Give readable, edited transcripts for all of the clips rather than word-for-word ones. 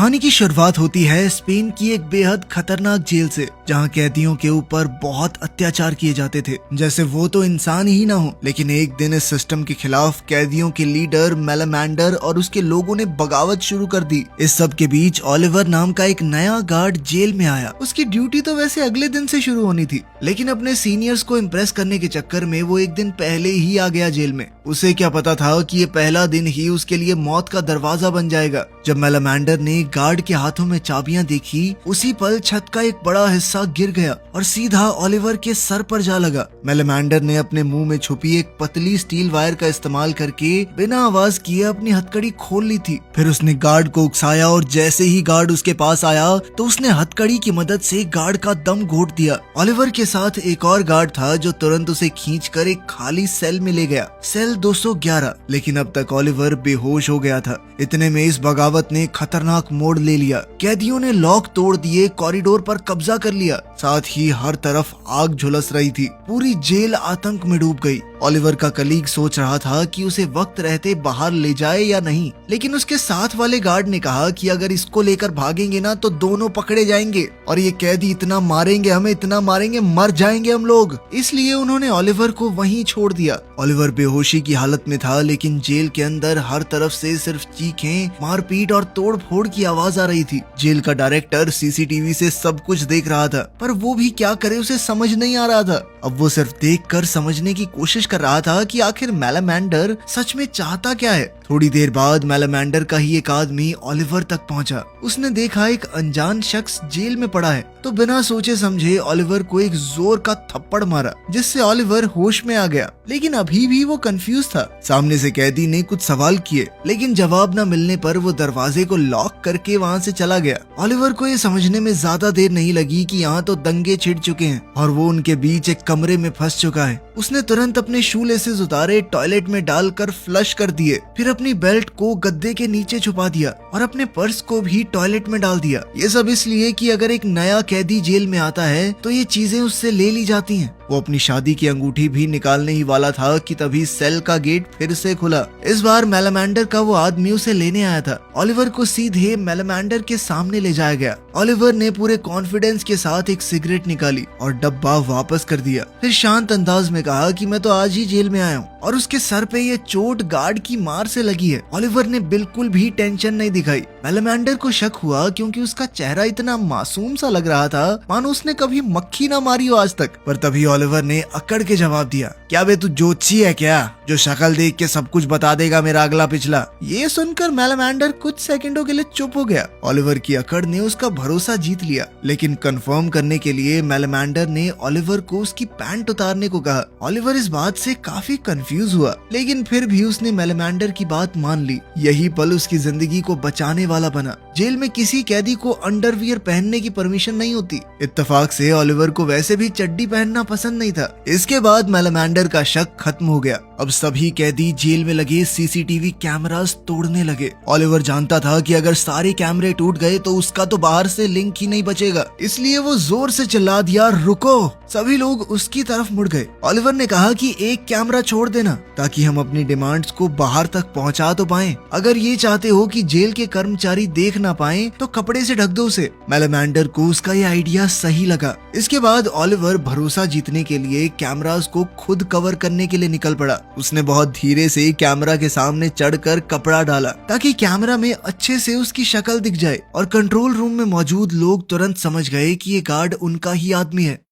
कहानी की शुरुआत होती है स्पेन की एक बेहद खतरनाक जेल से, जहां कैदियों के ऊपर बहुत अत्याचार किए जाते थे, जैसे वो तो इंसान ही ना हो। लेकिन एक दिन इस सिस्टम के खिलाफ कैदियों के लीडर मेलामेंडर और उसके लोगों ने बगावत शुरू कर दी। इस सब के बीच ओलिवर नाम का एक नया गार्ड जेल में आया। उसकी ड्यूटी तो वैसे अगले दिन से शुरू होनी थी, लेकिन अपने सीनियर्स को इम्प्रेस करने के चक्कर में वो एक दिन पहले ही आ गया जेल में। उसे क्या पता था कि ये पहला दिन ही उसके लिए मौत का दरवाजा बन जाएगा। जब मेलामेंडर ने गार्ड के हाथों में चाबियां देखी, उसी पल छत का एक बड़ा हिस्सा गिर गया और सीधा ओलिवर के सर पर जा लगा। मेलामेंडर ने अपने मुंह में छुपी एक पतली स्टील वायर का इस्तेमाल करके बिना आवाज किए अपनी हथकड़ी खोल ली थी। फिर उसने गार्ड को उकसाया और जैसे ही गार्ड उसके पास आया तो उसने हथकड़ी की मदद से गार्ड का दम घोट दिया। ओलिवर के साथ एक और गार्ड था जो तुरंत उसे खींचकर एक खाली सेल में ले गया, सेल 211। लेकिन अब तक ओलिवर बेहोश हो गया था। इतने में इस बगावत ने खतरनाक मोड़ ले लिया। कैदियों ने लॉक तोड़ दिए, कॉरिडोर पर कब्जा कर लिया, साथ ही हर तरफ आग झुलस रही थी। पूरी जेल आतंक में डूब गई। ओलिवर का कलीग सोच रहा था कि उसे वक्त रहते बाहर ले जाए या नहीं, लेकिन उसके साथ वाले गार्ड ने कहा कि अगर इसको लेकर भागेंगे ना तो दोनों पकड़े जाएंगे और ये कैदी इतना मारेंगे, हमें इतना मारेंगे, मर जाएंगे हम लोग। इसलिए उन्होंने ओलिवर को वहीं छोड़ दिया। ओलिवर बेहोशी की हालत में था, लेकिन जेल के अंदर हर तरफ से सिर्फ चीखें, मारपीट और तोड़ फोड़ की आवाज आ रही थी। जेल का डायरेक्टर सीसीटीवी से सब कुछ देख रहा था, पर वो भी क्या करे, उसे समझ नहीं आ रहा था। अब वो सिर्फ देखकर समझने की कोशिश कर रहा था कि आखिर मेलामेंडर सच में चाहता क्या है। थोड़ी देर बाद मेलामेंडर का ही एक आदमी ओलिवर तक पहुंचा। उसने देखा एक अनजान शख्स जेल में पड़ा है, तो बिना सोचे समझे ओलिवर को एक जोर का थप्पड़ मारा, जिससे ओलिवर होश में आ गया। लेकिन अभी भी वो कंफ्यूज था। सामने से कैदी ने कुछ सवाल किए, लेकिन जवाब न मिलने पर वो दरवाजे को लॉक करके वहाँ से चला गया। ओलिवर को ये समझने में ज्यादा देर नहीं लगी कि यहाँ तो दंगे छिड़ चुके हैं और वो उनके बीच एक कमरे में फंस चुका है। उसने तुरंत अपने शू लेसेस उतारे, टॉयलेट में डालकर फ्लश कर दिए, फिर अपनी बेल्ट को गद्दे के नीचे छुपा दिया और अपने पर्स को भी टॉयलेट में डाल दिया। ये सब इसलिए कि अगर एक नया कैदी जेल में आता है तो ये चीजें उससे ले ली जाती हैं। वो अपनी शादी की अंगूठी भी निकालने ही वाला था कि तभी सेल का गेट फिर से खुला। इस बार मेलामेंडर का वो आदमी उसे लेने आया था। ओलिवर को सीधे मेलामेंडर के सामने ले जाया गया। ओलिवर ने पूरे कॉन्फिडेंस के साथ एक सिगरेट निकाली और डब्बा वापस कर दिया। फिर शांत अंदाज में कहा कि मैं तो आज ही जेल में आया हूँ और उसके सर पे ये चोट गार्ड की मार से लगी है। ओलिवर ने बिल्कुल भी टेंशन नहीं दिखाई। मेलामेंडर को शक हुआ क्योंकि उसका चेहरा इतना मासूम सा लग रहा था, मानो उसने कभी मक्खी ना मारी हो आज तक। पर तभी ओलिवर ने अकड़ के जवाब दिया, क्या बे तू जोची है क्या, जो शक्ल देख के सब कुछ बता देगा मेरा अगला पिछला। ये सुनकर मेलामेंडर कुछ सेकंडों के लिए चुप हो गया। ओलिवर की अकड़ ने उसका भरोसा जीत लिया, लेकिन कंफर्म करने के लिए मेलामेंडर ने ओलिवर को उसकी पैंट उतारने को कहा। ओलिवर इस बात से काफी कंफ्यूज हुआ, लेकिन फिर भी उसने मेलामेंडर की बात मान ली। यही पल उसकी जिंदगी को बचाने वाला बना। जेल में किसी कैदी को अंडरवियर पहनने की परमिशन नहीं होती। इत्तेफाक से ओलिवर को वैसे भी चड्डी पहनना पसंद नहीं था। इसके बाद मेलामेंडर का शक खत्म हो गया। अब सभी कैदी जेल में लगे सीसीटीवी कैमरास तोड़ने लगे। ओलिवर जानता था कि अगर सारे कैमरे टूट गए तो उसका तो बाहर से लिंक ही नहीं बचेगा, इसलिए वो जोर से चिल्ला दिया, रुको। सभी लोग उसकी तरफ मुड़ गए। ओलिवर ने कहा कि एक कैमरा छोड़ देना ताकि हम अपनी डिमांड्स को बाहर तक पहुंचा तो पाएं। अगर ये चाहते हो कि जेल के कर्मचारी देख ना पाएं तो कपड़े से ढक दो उसे। मेलामेंडर को उसका ये आइडिया सही लगा। इसके बाद ओलिवर भरोसा जीतने के लिए कैमरास को खुद कवर करने के लिए निकल पड़ा। उसने बहुत धीरे से कैमरा के सामने चढ़कर कपड़ा डाला ताकि कैमरा में अच्छे से उसकी शक्ल दिख जाए और कंट्रोल रूम में मौजूद लोग तुरंत समझ गए कि ये गार्ड उनका ही आदमी है।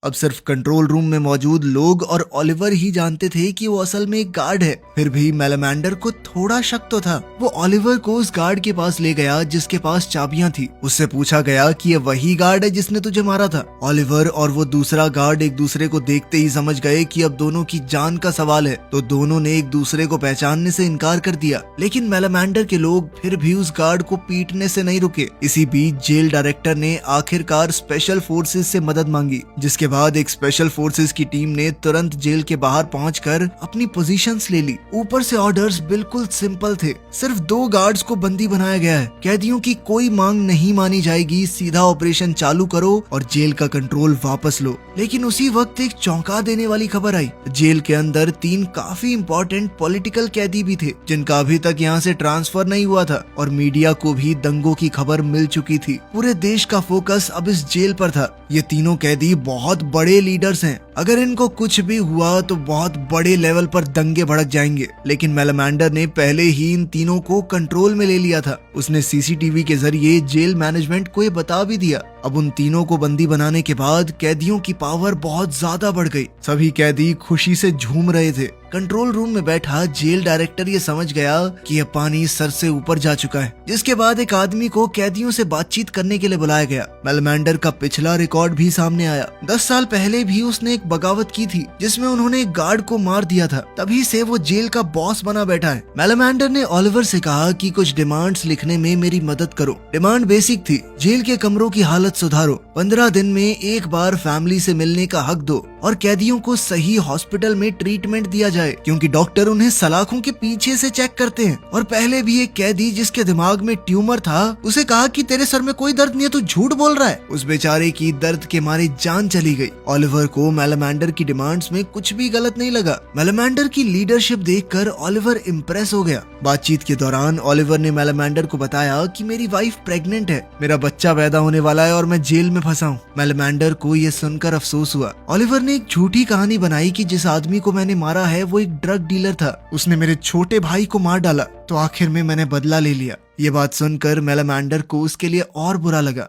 अब सिर्फ कंट्रोल रूम में मौजूद लोग और ओलिवर ही जानते थे कि वो असल में एक गार्ड है। फिर भी मेलामेंडर को थोड़ा शक तो था। वो ओलिवर को उस गार्ड के पास ले गया जिसके पास चाबियां थी। उससे पूछा गया कि ये वही गार्ड है जिसने तुझे मारा था। ओलिवर और वो दूसरा गार्ड एक दूसरे को देखते ही समझ गए कि अब दोनों की जान का सवाल है, तो दोनों ने एक दूसरे को पहचानने से इनकार कर दिया। लेकिन मेलामेंडर के लोग फिर भी उस गार्ड को पीटने से नहीं रुके। इसी बीच जेल डायरेक्टर ने आखिरकार स्पेशल फोर्सेस से मदद मांगी, जिसके बाद एक स्पेशल फोर्सेस की टीम ने तुरंत जेल के बाहर पहुंचकर अपनी पोजीशंस ले ली। ऊपर से ऑर्डर्स बिल्कुल सिंपल थे, सिर्फ 2 गार्ड्स को बंदी बनाया गया है, कैदियों की कोई मांग नहीं मानी जाएगी, सीधा ऑपरेशन चालू करो और जेल का कंट्रोल वापस लो। लेकिन उसी वक्त एक चौंका देने वाली खबर आई। जेल के अंदर 3 काफी इंपॉर्टेंट पॉलिटिकल कैदी भी थे जिनका अभी तक यहाँ से ट्रांसफर नहीं हुआ था और मीडिया को भी दंगों की खबर मिल चुकी थी। पूरे देश का फोकस अब इस जेल पर था। ये तीनों कैदी बहुत बड़े लीडर्स हैं, अगर इनको कुछ भी हुआ तो बहुत बड़े लेवल पर दंगे भड़क जाएंगे। लेकिन मेलामांडर ने पहले ही इन तीनों को कंट्रोल में ले लिया था। उसने सीसीटीवी के जरिए जेल मैनेजमेंट को ये बता भी दिया। अब उन तीनों को बंदी बनाने के बाद कैदियों की पावर बहुत ज्यादा बढ़ गई। सभी कैदी खुशी से झूम रहे थे। कंट्रोल रूम में बैठा जेल डायरेक्टर ये समझ गया कि यह पानी सर से ऊपर जा चुका है, जिसके बाद एक आदमी को कैदियों से बातचीत करने के लिए बुलाया गया। मेलामांडर का पिछला रिकॉर्ड भी सामने आया। 10 साल पहले भी उसने एक बगावत की थी जिसमें उन्होंने एक गार्ड को मार दिया था। तभी से वो जेल का बॉस बना बैठा है। मेलामांडर ने ओलिवर से कहा कि कुछ डिमांड्स लिखने में मेरी मदद करो। डिमांड बेसिक थी, जेल के कमरों की हालत सुधारो, 15 दिन में एक बार फैमिली से मिलने का हक दो और कैदियों को सही हॉस्पिटल में ट्रीटमेंट दिया जाए, क्योंकि डॉक्टर उन्हें सलाखों के पीछे से चेक करते हैं। और पहले भी एक कैदी जिसके दिमाग में ट्यूमर था, उसे कहा कि तेरे सर में कोई दर्द नहीं है, तू झूठ बोल रहा है। उस बेचारे की दर्द के मारे जान चली गई। ओलिवर को मेलामांडर की डिमांड्स में कुछ भी गलत नहीं लगा। मेलामांडर की लीडरशिप देखकर ओलिवर इम्प्रेस हो गया। बातचीत के दौरान ओलिवर ने मेलामांडर को बताया कि मेरी वाइफ प्रेग्नेंट है, मेरा बच्चा पैदा होने वाला है और मैं जेल में फंसा हूँ। मेलामांडर को ये सुनकर अफसोस हुआ। ओलिवर ने एक झूठी कहानी बनाई कि जिस आदमी को मैंने मारा है वो एक ड्रग डीलर था, उसने मेरे छोटे भाई को मार डाला, तो आखिर में मैंने बदला ले लिया। ये बात सुनकर मेलामांडर को उसके लिए और बुरा लगा।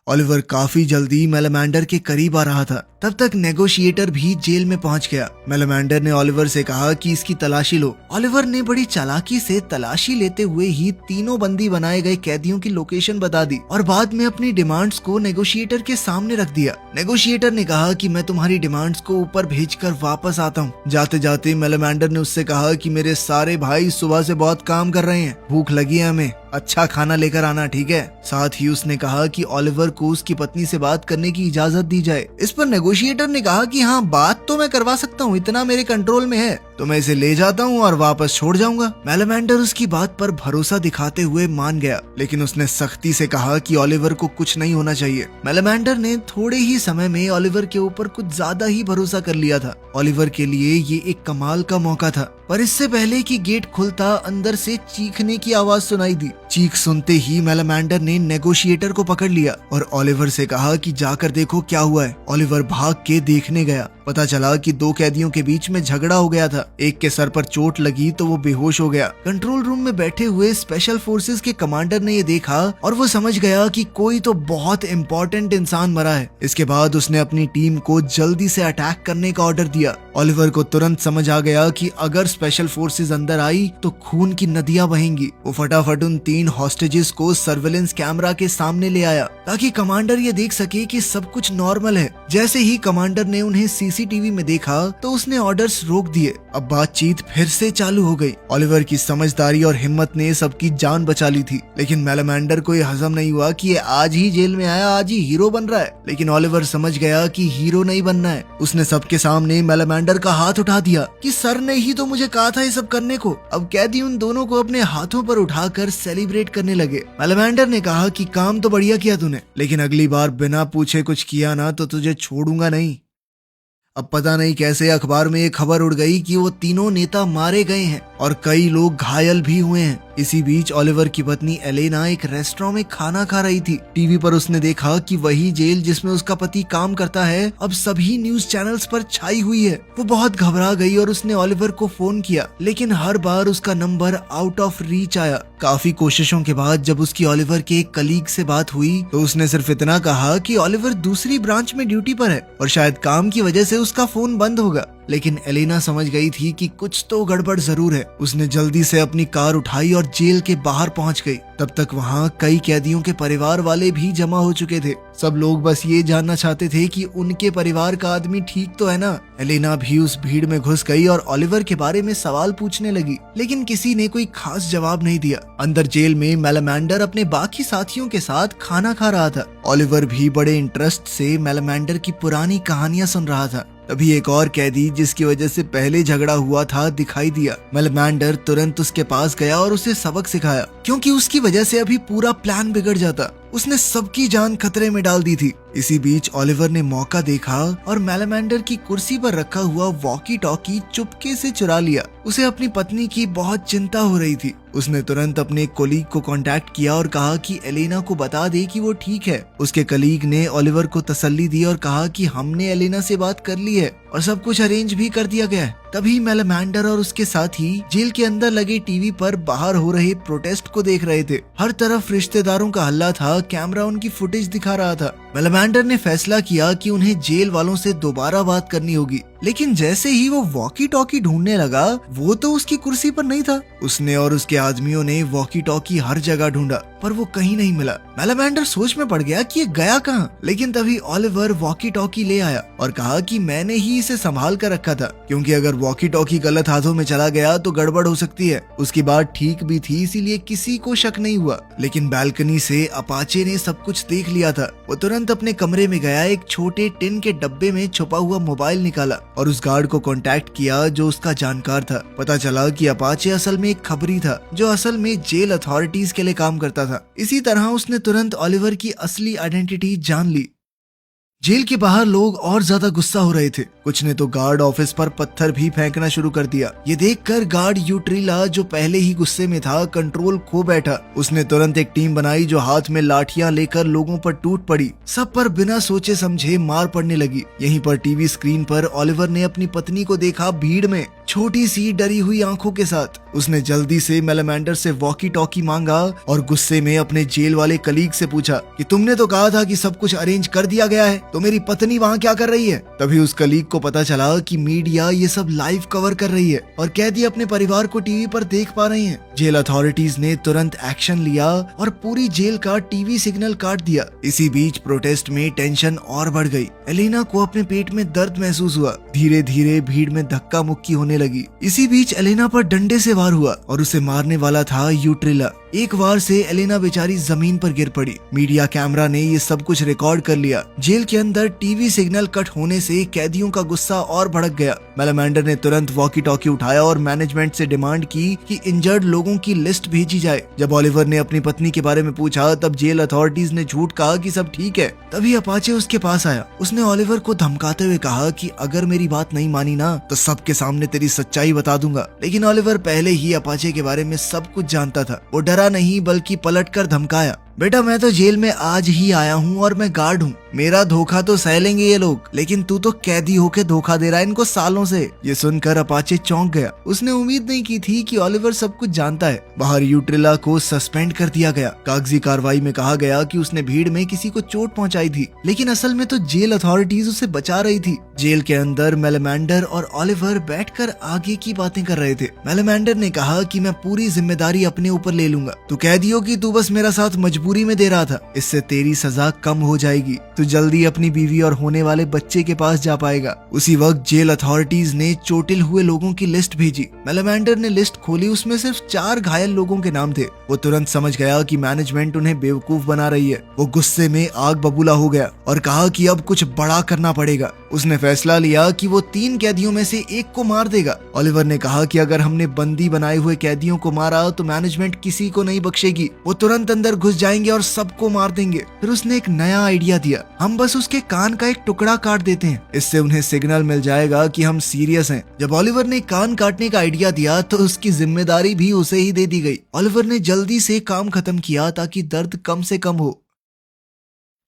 ओलिवर काफी जल्दी मेलामांडर के करीब आ रहा था। तब तक नेगोशिएटर भी जेल में पहुंच गया। मेलामांडर ने ओलिवर से कहा कि इसकी तलाशी लो। ओलिवर ने बड़ी चालाकी से तलाशी लेते हुए ही तीनों बंदी बनाए गए कैदियों की लोकेशन बता दी और बाद में अपनी डिमांड्स को नेगोशिएटर के सामने रख दिया। नेगोशिएटर ने कहा कि मैं तुम्हारी डिमांड्स को ऊपर भेजकर वापस आता हूँ। जाते जाते मेलामांडर ने उससे कहा कि मेरे सारे भाई सुबह से बहुत काम कर रहे हैं, भूख लगी है हमें, अच्छा खाना लेकर आना, ठीक है। साथ ही उसने कहा कि ओलिवर को उसकी पत्नी से बात करने की इजाजत दी जाए। इस पर नेगोशिएटर ने कहा कि हाँ, बात तो मैं करवा सकता हूँ, इतना मेरे कंट्रोल में है, तो मैं इसे ले जाता हूँ और वापस छोड़ जाऊंगा। मेलामांडर उसकी बात पर भरोसा दिखाते हुए मान गया, लेकिन उसने सख्ती से कहा कि ओलिवर को कुछ नहीं होना चाहिए। मेलामांडर ने थोड़े ही समय में ओलिवर के ऊपर कुछ ज्यादा ही भरोसा कर लिया था। ओलिवर के लिए ये एक कमाल का मौका था, पर इससे पहले कि गेट खुलता अंदर से चीखने की आवाज सुनाई दी। चीख सुनते ही मेलामांडर ने नेगोशिएटर को पकड़ लिया और ओलिवर से कहा कि जाकर देखो क्या हुआ है। ओलिवर भाग के देखने गया। पता चला कि 2 कैदियों के बीच में झगड़ा हो गया था। एक के सर पर चोट लगी तो वो बेहोश हो गया। कंट्रोल रूम में बैठे हुए स्पेशल फोर्सेस के कमांडर ने ये देखा और वो समझ गया कि कोई तो बहुत इंपॉर्टेंट इंसान मरा है। इसके बाद उसने अपनी टीम को जल्दी से अटैक करने का ऑर्डर दिया। ओलिवर को तुरंत समझ आ गया कि अगर स्पेशल फोर्सेस अंदर आई तो खून की नदियां बहेंगी। वो फटाफट उन 3 हॉस्टेजेस को सर्वेलेंस कैमरा के सामने ले आया ताकि कमांडर ये देख सके कि सब कुछ नॉर्मल है। जैसे ही कमांडर ने उन्हें सीसीटीवी में देखा तो उसने ऑर्डर्स रोक दिए। अब बातचीत फिर से चालू हो गई। ओलिवर की समझदारी और हिम्मत ने सबकी जान बचा ली थी, लेकिन मेलामांडर को यह हजम नहीं हुआ कि ये आज ही जेल में आया, आज ही हीरो बन रहा है। लेकिन ओलिवर समझ गया कि हीरो नहीं बनना है। उसने सबके सामने मेलामांडर का हाथ उठा दिया कि सर ने ही तो मुझे कहा था ये सब करने को। अब कैदी उन दोनों को अपने हाथों पर उठाकर सेलिब्रेट करने लगे। मेलामांडर ने कहा कि काम तो बढ़िया किया तूने, लेकिन अगली बार बिना पूछे कुछ किया ना तो तुझे छोड़ूंगा नहीं। अब पता नहीं कैसे अखबार में ये खबर उड़ गई कि वो तीनों नेता मारे गए हैं और कई लोग घायल भी हुए हैं। इसी बीच ओलिवर की पत्नी एलेना एक रेस्टोरेंट में खाना खा रही थी। टीवी पर उसने देखा कि वही जेल जिसमें उसका पति काम करता है अब सभी न्यूज चैनल्स पर छाई हुई है। वो बहुत घबरा गई और उसने ओलिवर को फोन किया, लेकिन हर बार उसका नंबर आउट ऑफ रीच आया। काफी कोशिशों के बाद जब उसकी ओलिवर के एक कलीग से बात हुई तो उसने सिर्फ इतना कहा कि ओलिवर दूसरी ब्रांच में ड्यूटी पर है और शायद काम की वजह से उसका फोन बंद होगा। लेकिन एलेना समझ गई थी कि कुछ तो गड़बड़ जरूर है। उसने जल्दी से अपनी कार उठाई और जेल के बाहर पहुंच गई। तब तक वहाँ कई कैदियों के परिवार वाले भी जमा हो चुके थे। सब लोग बस ये जानना चाहते थे कि उनके परिवार का आदमी ठीक तो है ना। एलेना भी उस भीड़ में घुस गई और ओलिवर के बारे में सवाल पूछने लगी, लेकिन किसी ने कोई खास जवाब नहीं दिया। अंदर जेल में मेलामेंडर अपने बाकी साथियों के साथ खाना खा रहा था। ओलिवर भी बड़े इंटरेस्ट से मेलामेंडर की पुरानी कहानियां सुन रहा था। तभी एक और कैदी जिसकी वजह से पहले झगड़ा हुआ था दिखाई दिया। मेलामेंडर तुरंत उसके पास गया और उसे सबक सिखाया, क्योंकि उसकी वजह से अभी पूरा प्लान बिगड़ जाता। उसने सबकी जान खतरे में डाल दी थी। इसी बीच ओलिवर ने मौका देखा और मेलामेंडर की कुर्सी पर रखा हुआ वॉकी टॉकी चुपके से चुरा लिया। उसे अपनी पत्नी की बहुत चिंता हो रही थी। उसने तुरंत अपने कोलीग को कांटेक्ट किया और कहा कि एलेना को बता दे कि वो ठीक है। उसके कलीग ने ओलिवर को तसल्ली दी और कहा कि हमने एलेना से बात कर ली है और सब कुछ अरेंज भी कर दिया गया है। तभी मेलामेंडर और उसके साथी जेल के अंदर लगे टीवी पर बाहर हो रहे प्रोटेस्ट को देख रहे थे। हर तरफ रिश्तेदारों का हल्ला था, कैमरा उनकी फुटेज दिखा रहा था। मेलामेंडर ने फैसला किया कि उन्हें जेल वालों से दोबारा बात करनी होगी, लेकिन जैसे ही वो वॉकी टॉकी ढूंढने लगा, वो तो उसकी कुर्सी पर नहीं था। उसने और उसके आदमियों ने वॉकी टॉकी हर जगह ढूंढा, पर वो कहीं नहीं मिला। मेलामेंडर सोच में पड़ गया कि ये गया कहाँ, लेकिन तभी ओलिवर वॉकी टॉकी ले आया और कहा कि मैंने ही इसे संभाल कर रखा था, क्योंकि अगर वॉकी टॉकी गलत हाथों में चला गया तो गड़बड़ हो सकती है। उसकी बात ठीक भी थी, इसीलिए किसी को शक नहीं हुआ। लेकिन बालकनी से अपाचे ने सब कुछ देख लिया था। वो तुरंत अपने कमरे में गया, एक छोटे टिन के डब्बे में छुपा हुआ मोबाइल निकाला और उस गार्ड को कांटेक्ट किया जो उसका जानकार था। पता चला कि अपाचे असल में एक खबरी था जो असल में जेल अथॉरिटीज के लिए काम करता था। इसी तरह उसने तुरंत ओलिवर की असली आइडेंटिटी जान ली। जेल के बाहर लोग और ज्यादा गुस्सा हो रहे थे। कुछ ने तो गार्ड ऑफिस पर पत्थर भी फेंकना शुरू कर दिया। ये देखकर गार्ड यूट्रिला, जो पहले ही गुस्से में था, कंट्रोल खो बैठा। उसने तुरंत एक टीम बनाई जो हाथ में लाठियां लेकर लोगों पर टूट पड़ी। सब पर बिना सोचे समझे मार पड़ने लगी। यहीं पर टीवी स्क्रीन पर ओलिवर ने अपनी पत्नी को देखा, भीड़ में, छोटी सी डरी हुई आंखों के साथ। उसने जल्दी से मेलामेंडर से वॉकी टॉकी मांगा और गुस्से में अपने जेल वाले कलीग से पूछा कि तुमने तो कहा था कि सब कुछ अरेंज कर दिया गया है, तो मेरी पत्नी वहाँ क्या कर रही है? तभी उस कलीग को पता चला कि मीडिया ये सब लाइव कवर कर रही है और कैदी अपने परिवार को टीवी पर देख पा रहे हैं। जेल अथॉरिटीज ने तुरंत एक्शन लिया और पूरी जेल का टीवी सिग्नल काट दिया। इसी बीच प्रोटेस्ट में टेंशन और बढ़ गई। एलेना को अपने पेट में दर्द महसूस हुआ। धीरे धीरे भीड़ में धक्का मुक्की होने लगी। इसी बीच एलेना पर डंडे से वार हुआ और उसे मारने वाला था यूट्रिला। एक वार से एलेना बेचारी जमीन पर गिर पड़ी। मीडिया कैमरा ने ये सब कुछ रिकॉर्ड कर लिया। जेल के अंदर टीवी सिग्नल कट होने से कैदियों का गुस्सा और भड़क गया। मेलामेंडर ने तुरंत वॉकी टॉकी उठाया और मैनेजमेंट से डिमांड की कि इंजर्ड लोगों की लिस्ट भेजी जाए। जब ओलिवर ने अपनी पत्नी के बारे में पूछा, तब जेल अथॉरिटीज ने झूठ कहा कि सब ठीक है। तभी अपाचे उसके पास आया। उसने ओलिवर को धमकाते हुए कहा कि अगर मेरी बात नहीं मानी ना, तो सबके सामने तेरी सच्चाई बता दूंगा। लेकिन ओलिवर पहले ही अपाचे के बारे में सब कुछ जानता था। वो डरा नहीं, बल्कि पलटकर धमकाया, बेटा मैं तो जेल में आज ही आया हूँ और मैं गार्ड हूँ। मेरा धोखा तो सह लेंगे ये लोग, लेकिन तू तो कैदी होके धोखा दे रहा है इनको सालों से। ये सुनकर अपाचे चौंक गया। उसने उम्मीद नहीं की थी कि ओलिवर सब कुछ जानता है। बाहर यूट्रिला को सस्पेंड कर दिया गया। कागजी कार्रवाई में कहा गया कि उसने भीड़ में किसी को चोट पहुंचाई थी, लेकिन असल में तो जेल अथॉरिटीज उसे बचा रही थी। जेल के अंदर मेलामेंडर और ओलिवर बैठकर आगे की बातें कर रहे थे। मेलामेंडर ने कहा कि मैं पूरी जिम्मेदारी अपने ऊपर ले लूंगा। तू कैदियों की, तू बस मेरा साथ मजबूरी में दे रहा था। इससे तेरी सजा कम हो जाएगी। तू जल्दी अपनी बीवी और होने वाले बच्चे के पास जा पाएगा। उसी वक्त जेल अथॉरिटीज ने चोटिल हुए लोगों की लिस्ट भेजी। मेलामेंडर ने लिस्ट खोली, उसमें सिर्फ 4 घायल लोगों के नाम थे। वो तुरंत समझ गया कि मैनेजमेंट उन्हें बेवकूफ बना रही है। वो गुस्से में आग बबूला हो गया और कहा कि अब कुछ बड़ा करना पड़ेगा। उसने फैसला लिया कि वो 3 कैदियों में से एक को मार देगा। ओलिवर ने कहा कि अगर हमने बंदी बनाए हुए कैदियों को मारा तो मैनेजमेंट किसी को नहीं बख्शेगी। वो तुरंत अंदर घुस जाएंगे और सबको मार देंगे। फिर उसने एक नया आइडिया दिया, हम बस उसके कान का एक टुकड़ा काट देते हैं, इससे उन्हें सिग्नल मिल जाएगा कि हम सीरियस हैं। जब ओलिवर ने कान काटने का आइडिया दिया तो उसकी जिम्मेदारी भी उसे ही दे दी गई। ओलिवर ने जल्दी से काम खत्म किया ताकि दर्द कम से कम हो।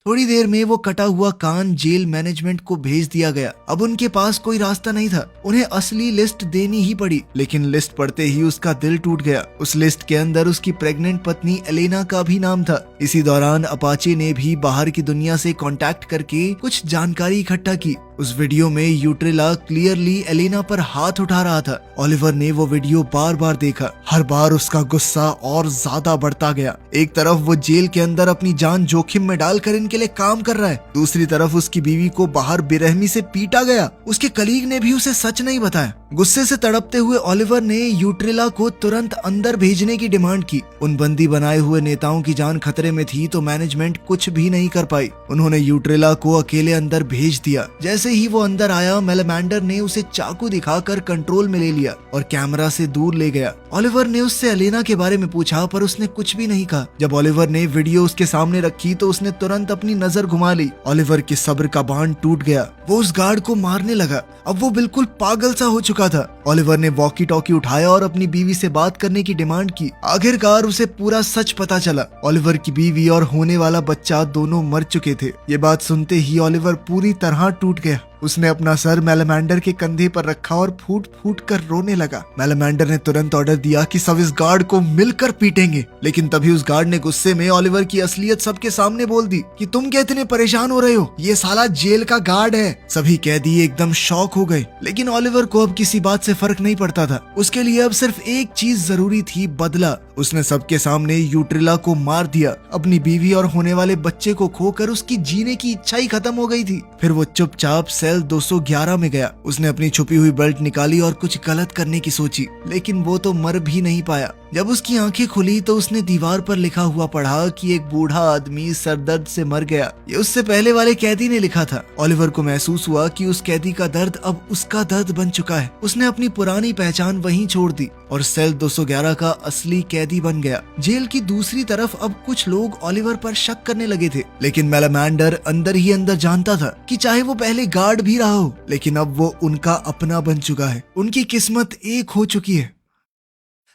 थोड़ी देर में वो कटा हुआ कान जेल मैनेजमेंट को भेज दिया गया। अब उनके पास कोई रास्ता नहीं था, उन्हें असली लिस्ट देनी ही पड़ी। लेकिन लिस्ट पढ़ते ही उसका दिल टूट गया। उस लिस्ट के अंदर उसकी प्रेग्नेंट पत्नी एलेना का भी नाम था। इसी दौरान अपाचे ने भी बाहर की दुनिया से कांटेक्ट करके कुछ जानकारी इकट्ठा की। उस वीडियो में यूट्रिला क्लियरली एलिना पर हाथ उठा रहा था। ओलिवर ने वो वीडियो बार बार देखा। हर बार उसका गुस्सा और ज्यादा बढ़ता गया। एक तरफ वो जेल के अंदर अपनी जान जोखिम में डालकर इनके लिए काम कर रहा है, दूसरी तरफ उसकी बीवी को बाहर बेरहमी से पीटा गया। उसके कलीग ने भी उसे सच नहीं बताया। गुस्से से तड़पते हुए ओलिवर ने यूट्रिला को तुरंत अंदर भेजने की डिमांड की। उन बंदी बनाए हुए नेताओं की जान खतरे में थी तो मैनेजमेंट कुछ भी नहीं कर पाई। उन्होंने यूट्रिला को अकेले अंदर भेज दिया। जैसे ही वो अंदर आया, मेलामेंडर ने उसे चाकू दिखाकर कंट्रोल में ले लिया और कैमरा से दूर ले गया। ओलिवर ने उससे एलेना के बारे में पूछा पर उसने कुछ भी नहीं कहा। जब ओलिवर ने वीडियो उसके सामने रखी तो उसने तुरंत अपनी नजर घुमा ली। ओलिवर के सब्र का बांध टूट गया। वो उस गार्ड को मारने लगा। अब वो बिल्कुल पागल सा हो चुका था। ओलिवर ने वॉकी टॉकी उठाया और अपनी बीवी से बात करने की डिमांड की। आखिरकार उसे पूरा सच पता चला। ओलिवर की बीवी और होने वाला बच्चा दोनों मर चुके थे। ये बात सुनते ही ओलिवर पूरी तरह टूट गया। उसने अपना सर मेलामेंडर के कंधे पर रखा और फूट फूट कर रोने लगा। मेलामेंडर ने तुरंत ऑर्डर दिया कि सब इस गार्ड को मिलकर पीटेंगे, लेकिन तभी उस गार्ड ने गुस्से में ओलिवर की असलियत सबके सामने बोल दी कि तुम क्या इतने परेशान हो रहे हो, ये साला जेल का गार्ड है। सभी कैदी एकदम शॉक हो गए, लेकिन ओलिवर को अब किसी बात से फर्क नहीं पड़ता था। उसके लिए अब सिर्फ एक चीज जरूरी थी, बदला। उसने सबके सामने यूट्रिला को मार दिया। अपनी बीवी और होने वाले बच्चे को खोकर उसकी जीने की इच्छा ही खत्म हो गई थी। फिर वो चुपचाप सेल 211 में गया। उसने अपनी छुपी हुई बेल्ट निकाली और कुछ गलत करने की सोची, लेकिन वो तो मर भी नहीं पाया। जब उसकी आंखें खुली तो उसने दीवार पर लिखा हुआ पढ़ा कि एक बूढ़ा आदमी सरदर्द से मर गया। ये उससे पहले वाले कैदी ने लिखा था। ओलिवर को महसूस हुआ कि उस कैदी का दर्द अब उसका दर्द बन चुका है। उसने अपनी पुरानी पहचान वहीं छोड़ दी और सेल 211 का असली कैदी बन गया। जेल की दूसरी तरफ अब कुछ लोग ओलिवर पर शक करने लगे थे, लेकिन मेलामेंडर अंदर ही अंदर जानता था कि चाहे वो पहले गार्ड भी रहा हो, लेकिन अब वो उनका अपना बन चुका है। उनकी किस्मत एक हो चुकी है।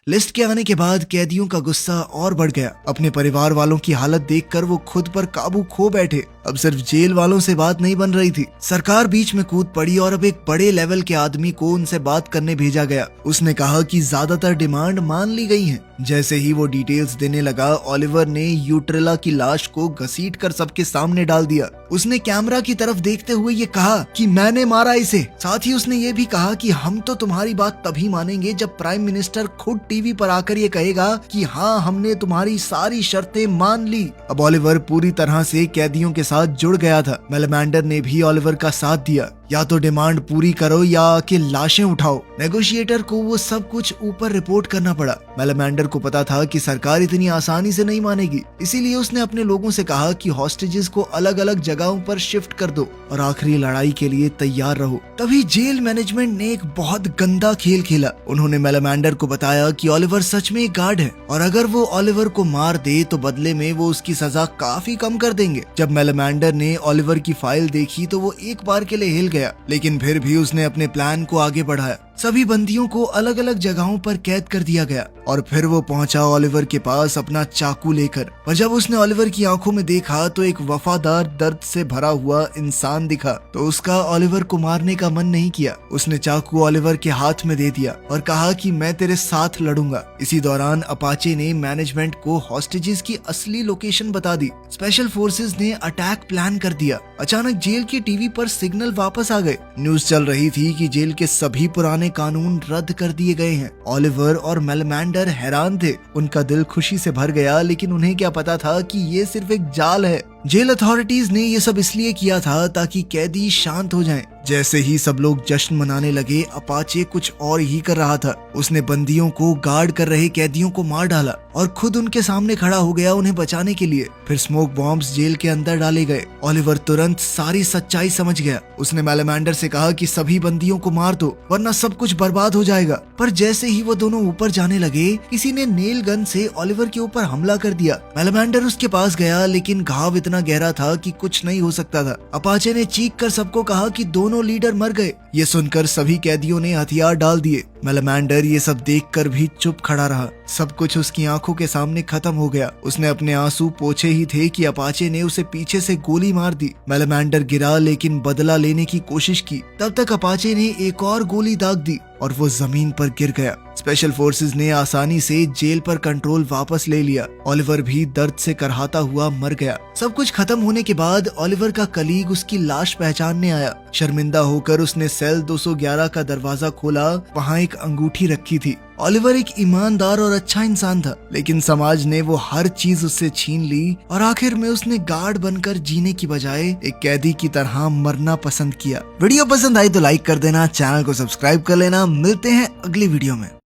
लिस्ट के आने के बाद कैदियों का गुस्सा और बढ़ गया। अपने परिवार वालों की हालत देखकर वो खुद पर काबू खो बैठे। अब सिर्फ जेल वालों से बात नहीं बन रही थी, सरकार बीच में कूद पड़ी और अब एक बड़े लेवल के आदमी को उनसे बात करने भेजा गया। उसने कहा कि ज्यादातर डिमांड मान ली गई हैं। जैसे ही वो डिटेल्स देने लगा, ओलिवर ने यूट्रिला की लाश को घसीट कर सबके सामने डाल दिया। उसने कैमरा की तरफ देखते हुए ये कहा कि मैंने मारा इसे। साथ ही उसने ये भी कहा कि हम तो तुम्हारी बात तभी मानेंगे जब प्राइम मिनिस्टर खुद टीवी पर आकर ये कहेगा कि हाँ, हमने तुम्हारी सारी शर्तें मान ली। अब ओलिवर पूरी तरह से कैदियों के साथ जुड़ गया था। मेलामेंडर ने भी ओलिवर का साथ दिया। या तो डिमांड पूरी करो या आके लाशें उठाओ। नेगोशिएटर को वो सब कुछ ऊपर रिपोर्ट करना पड़ा। मेलामेंडर को पता था कि सरकार इतनी आसानी से नहीं मानेगी, इसीलिए उसने अपने लोगों से कहा कि हॉस्टेजेस को अलग अलग जगहों पर शिफ्ट कर दो और आखिरी लड़ाई के लिए तैयार रहो। तभी जेल मैनेजमेंट ने एक बहुत गंदा खेल खेला। उन्होंने मेलामेंडर को बताया कि ओलिवर सच में एक गार्ड है और अगर वो ओलिवर को मार दे तो बदले में वो उसकी सजा काफी कम कर देंगे। जब मेलामेंडर ने ओलिवर की फाइल देखी तो वो एक बार के लिए हिल गया, लेकिन फिर भी उसने अपने प्लान को आगे बढ़ाया। सभी बंदियों को अलग अलग जगहों पर कैद कर दिया गया और फिर वो पहुंचा ओलिवर के पास अपना चाकू लेकर। और जब उसने ओलिवर की आंखों में देखा तो एक वफादार, दर्द से भरा हुआ इंसान दिखा। तो उसका ओलिवर को मारने का मन नहीं किया। उसने चाकू ओलिवर के हाथ में दे दिया और कहा कि मैं तेरे साथ लड़ूंगा। इसी दौरान अपाचे ने मैनेजमेंट को हॉस्टेजेस की असली लोकेशन बता दी। स्पेशल फोर्सेस ने अटैक प्लान कर दिया। अचानक जेल की टीवी पर सिग्नल वापस आ गए। न्यूज चल रही थी कि जेल के सभी पुराने कानून रद्द कर दिए गए हैं। ओलिवर और मेलामेंडर हैरान थे। उनका दिल खुशी से भर गया, लेकिन उन्हें क्या पता था कि ये सिर्फ एक जाल है। जेल अथॉरिटीज ने ये सब इसलिए किया था ताकि कैदी शांत हो जाएं। जैसे ही सब लोग जश्न मनाने लगे, अपाचे कुछ और ही कर रहा था। उसने बंदियों को गार्ड कर रहे कैदियों को मार डाला और खुद उनके सामने खड़ा हो गया उन्हें बचाने के लिए। फिर स्मोक बॉम्ब्स जेल के अंदर डाले गए। ओलिवर तुरंत सारी सच्चाई समझ गया। उसने मेलामेंडर से कहा कि सभी बंदियों को मार दो वरना सब कुछ बर्बाद हो जाएगा। पर जैसे ही वो दोनों ऊपर जाने लगे, किसी ने नेल गन से ओलिवर के ऊपर हमला कर दिया। मेलामेंडर उसके पास गया, लेकिन घाव इतना गहरा था कि कुछ नहीं हो सकता था। अपाचे ने चीख कर सबको कहा कि दोनों लीडर मर गए। ये सुनकर सभी कैदियों ने हथियार डाल दिए। मेलामेंडर ये सब देखकर भी चुप खड़ा रहा। सब कुछ उसकी आंखों के सामने खत्म हो गया। उसने अपने आंसू पोंछे ही थे कि अपाचे ने उसे पीछे से गोली मार दी। मेलामेंडर गिरा, लेकिन बदला लेने की कोशिश की। तब तक अपाचे ने एक और गोली दाग दी। और वो जमीन पर गिर गया। स्पेशल फोर्सेस ने आसानी से जेल पर कंट्रोल वापस ले लिया। ओलिवर भी दर्द से करहाता हुआ मर गया। सब कुछ खत्म होने के बाद ओलिवर का कलीग उसकी लाश पहचानने आया। शर्मिंदा होकर उसने सेल 211 का दरवाजा खोला। वहाँ एक अंगूठी रखी थी। ओलिवर एक ईमानदार और अच्छा इंसान था, लेकिन समाज ने वो हर चीज उससे छीन ली और आखिर में उसने गार्ड बनकर जीने की बजाय एक कैदी की तरह मरना पसंद किया। वीडियो पसंद आई तो लाइक कर देना, चैनल को सब्सक्राइब कर लेना। मिलते हैं अगली वीडियो में।